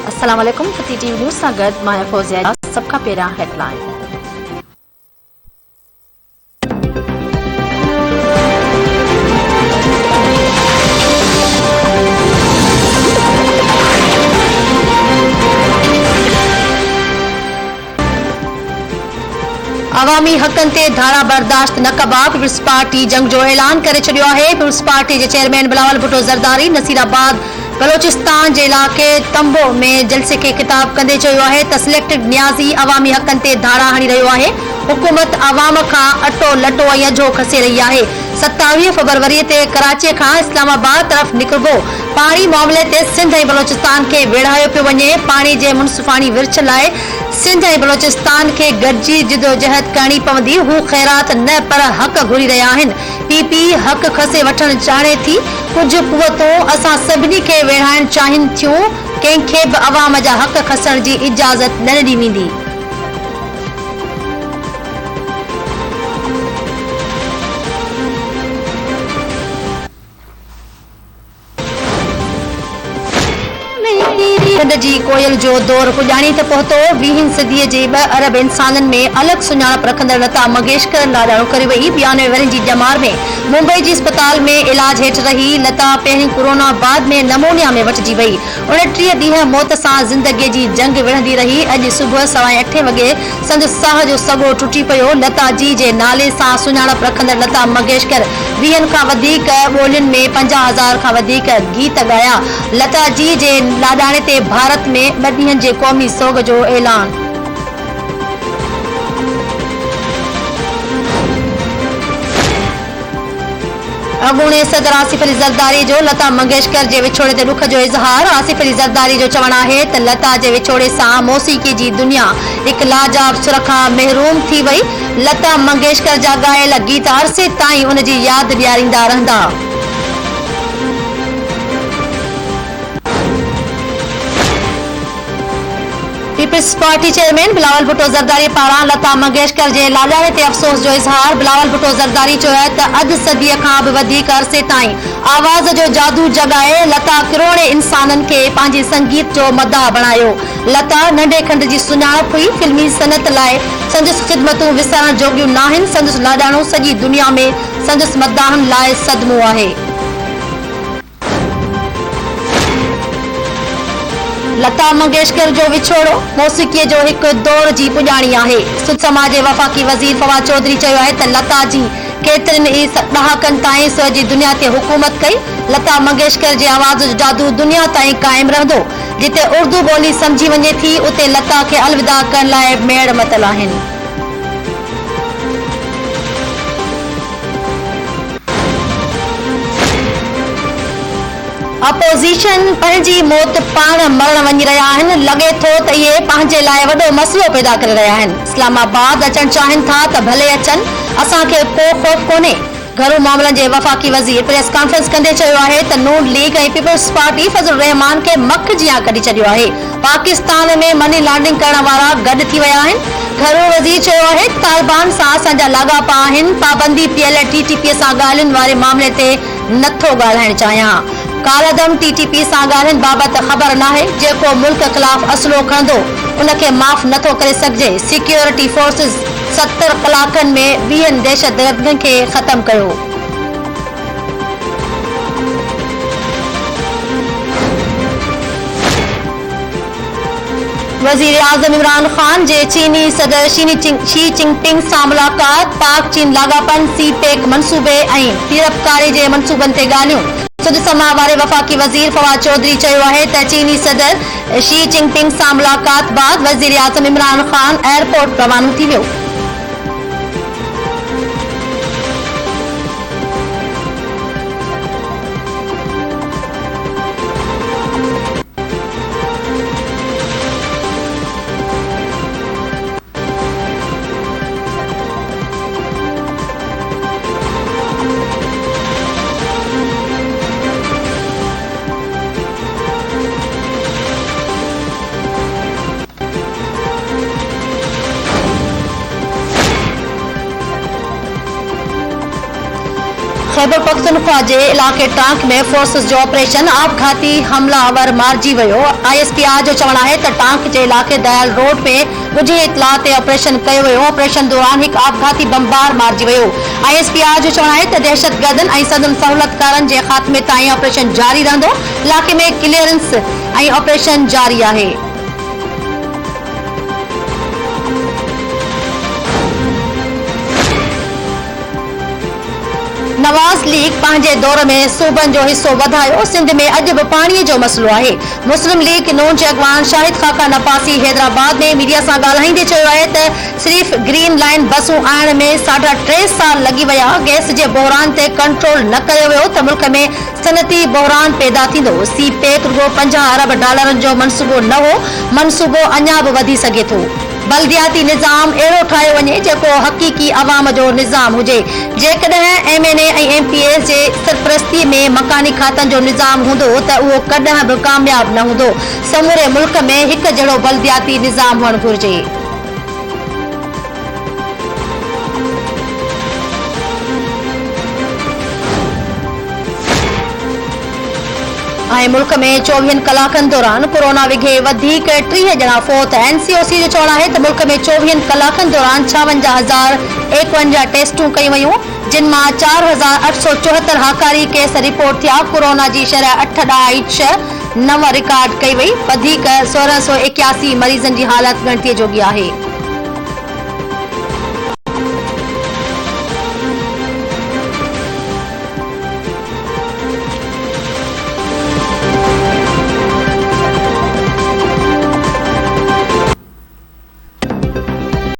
अस्सलाम वालेकुम। TV news सां गॾु मां फौजिया। सभ खां पहिरियां हेडलाइन। अवामी हक़नि ते धारा बर्दाश्त न कबा। पीपल्स पार्टी जंग जो ऐलान करे छॾियो आहे। पीपल्स पार्टी जे चेयरमैन बिलावल भुट्टो ज़रदारी नसीराबाद बलोचिस्तान जे इलाइक़े तंबो में जलसे खे ख़िताब कंदे चयो आहे त सिलेक्टेड न्याज़ी अवामी हक़नि ते धारा हणी रहियो आहे। हुकूमत अवाम खां अटो लटो ऐं अझो खसे रही आहे। 27 फरवरी ते कराची खां इस्लामाबाद तरफ़ निकिरबो पाणी मामले ते सिंध ऐं बलोचिस्तान खे वेढ़ायो पियो वञे। पाणी जे मुनसिफ़ानी विर्छ लाइ सिंध ऐं बलोचिस्तान खे गॾिजी जिदोजहद करणी पवंदी। हू ख़ैरात न पर हक़ घुरी रहिया आहिनि। पीपी हक़ खसे वठणु चाहे थी। कुझु कुवतूं असां सभिनी खे वेढ़ाइणु चाहिनि थियूं। कंहिंखे बि अवाम जा हक़ खसण जी इजाज़त न ॾिनी वेंदी। सिंध जी कोयल जो दौर पुॼाणी त पहुतो। 20 सदीअ जे 2 अरब इंसाननि में अलॻि सुञाणप रखंदड़ लता मंगेशकर लाॾाणो करे वई। 92 वरनि जी ॼमार में मुंबई जी अस्पताल में इलाज हेठि रही। लता पहिरीं कोरोना बाद में नमूनिया में वठिजी वई। 29 ॾींहं मौत सां ज़िंदगीअ जी जंग विढ़ंदी रही। अॼु सुबुह 8:15 वॻे संदसि साह जो सॻो टुटी पियो। लता जी जे नाले सां सुञाणप रखंदड़ लता मंगेशकर 20 खां वधीक ॿोलियुनि में 50,000 खां वधीक गीत ॻाया। लता जी जे लाॾाणे ते भारत में 2 ॾींहनि जे क़ौमी सोग जो ऐलान। अॻूणे सदर आसिफ अली ज़रदारी जो लता मंगेशकर जे विछोड़े ते ॾुख जो इज़हार। आसिफ अली ज़रदारी जो चवणु आहे त लता जे विछोड़े सां मौसीक़ी जी दुनिया हिकु लाजवाब सुर खां महरूम थी वई। लता मंगेशकर जा ॻायल गीत अरसे ताईं उन जी यादि ॾियारींदा रहंदा। People's party chairman Bilawal Bhutto Zardari पारां लता मंगेशकर जे लाॾाणे ते अफ़सोस जो इज़हार। बिलावल भुट्टो ज़रदारी चयो आहे त अधु सदीअ खां बि वधीक अरसे ताईं आवाज़ जो जादू जॻाए लता किरोड़े इंसाननि खे पंहिंजे संगीत जो मदाह बणायो। लता नंढे खंड जी सुञाणप हुई। फिल्मी सनत लाइ संदसि ख़िदमतूं विसरण जोॻियूं नाहिनि। संदसि लाॾाणो सॼी दुनिया में संदसि मदाहनि लाइ सदमो आहे। लता मंगेशकर जो विछोड़ो मौसीक़ीअ जो हिकु दौर जी पुॼाणी आहे। सुध समाज जे वफ़ाक़ी वज़ीर फवाद चौधरी चयो आहे त लता जी केतिरनि ई ॾहाकनि ताईं सॼी दुनिया ते हुकूमत कई। लता मंगेशकर जे आवाज़ जो जादू दुनिया ताईं क़ाइमु रहंदो। जिते उर्दू ॿोली सम्झी वञे थी उते लता खे अलविदा करण लाइ मेड़ मतल आहिनि। अपोज़िशन पंहिंजी मौत पाण मरण वञी रहिया आहिनि। लॻे थो त इहे पंहिंजे लाइ वॾो मसइलो पैदा करे रहिया आहिनि। इस्लामाबाद अचणु चाहिनि था त भले अचनि, असांखे को ख़ौफ़ कोन्हे। घरू मामलनि जे वफ़ाक़ी वज़ीर प्रेस कॉन्फ्रेंस कंदे चयो आहे त नून लीग ऐं पीपल्स पार्टी फज़लुर रहमान खे मख जियां कढी छॾियो आहे। पाकिस्तान में मनी लॉन्ड्रिंग करण वारा गॾु थी विया आहिनि। घरू वज़ीर चयो आहे तालिबान सां असांजा लाॻापा आहिनि। पाबंदी पियल टीटीपी सां ॻाल्हियुनि वारे मामले ते नथो ॻाल्हाइणु चाहियां। कालदम टीटीपी सां ॻाल्हियुनि बाबति ख़बर नाहे। जेको मुल्क ख़िलाफ़ असलो खणंदो उनखे माफ़ नथो करे सघिजे। सिक्योरिटी फोर्सिस 70 कलाकनि में 20 दहशतगर्दनि खे ख़तमु कयो। वज़ीर आज़म इमरान ख़ान जे चीनी सदर शी जिनपिंग सां मुलाक़ात। पाक चीन लाॻापन, सी पैक मंसूबे ऐं सीड़पकारी जे मंसूबनि ते ॻाल्हियूं। सुध समा वारे वफ़ाक़ी वज़ीर फवाद चौधरी चयो आहे त चीनी सदर शी जिनपिंग सां मुलाक़ात बाद वज़ीर आज़म इमरान ख़ान एयरपोर्ट रवानो थी वियो। खैबर पख्तूनख्वा जे इलाक़े टांक में फोर्सेस जो ऑपरेशन आपघाती हमलावर मारिजी वियो। ISPR जो चवणु आहे त टांक जे इलाक़े दयाल रोड में ॻुझी इतला ते ऑपरेशन कयो वियो। ऑपरेशन दौरान हिकु आपघाती बमबार मारिजी वियो। ISPR जो चवणु आहे त दहशतगर्दनि ऐं सदन सहूलियतकारनि जे ख़ात्मे ताईं ऑपरेशन जारी रहंदो। इलाक़े में क्लीयरेंस ऐं ऑपरेशन जारी आहे। नवाज़ लीग पंहिंजे दौर में सूबनि जो हिस्सो वधायो। सिंध में अॼु बि पाणीअ जो मसइलो आहे। मुस्लिम लीग नून जे अॻवान शाहिद खाका नपासी हैदराबाद में मीडिया सां ॻाल्हाईंदे चयो आहे त सिर्फ़ ग्रीन लाइन बसूं आणण में 3.5 साल लॻी विया। गैस जे बहिरान ते कंट्रोल न कयो वियो त मुल्क में सनती बहिरान पैदा थींदो। CPEC रुगो $50 अरब जो मनसूबो न हो, मनसूबो अञा बि वधी सघे थो। बल्दियाती निज़ाम अहिड़ो ठाहियो वञे जेको हक़ीक़ी अवाम जो निज़ाम हुजे। जेकॾहिं MNA ऐं MPS जे सरपरस्ती में मकानी खातनि जो निज़ाम हूंदो त उहो कॾहिं बि कामयाब न हूंदो। समूरे मुल्क में हिकु जहिड़ो बल्दियाती निज़ाम हुअणु घुर्जे। मुल्क में 24 कलाकनि दौरान कोरोना विघे वधीक 30 ॼणा फौत। NCOC जो चवणु आहे त मुल्क में 24 कलाकनि दौरान 56,051 टेस्टूं कयूं वयूं, जिन मां 4,874 हाकारी केस रिपोर्ट थिया। कोरोना जी शरह 8.9 रिकॉर्ड कई वई। वधीक 1,681 मरीज़नि जी हालत ॻणतीअ जोगी आहे।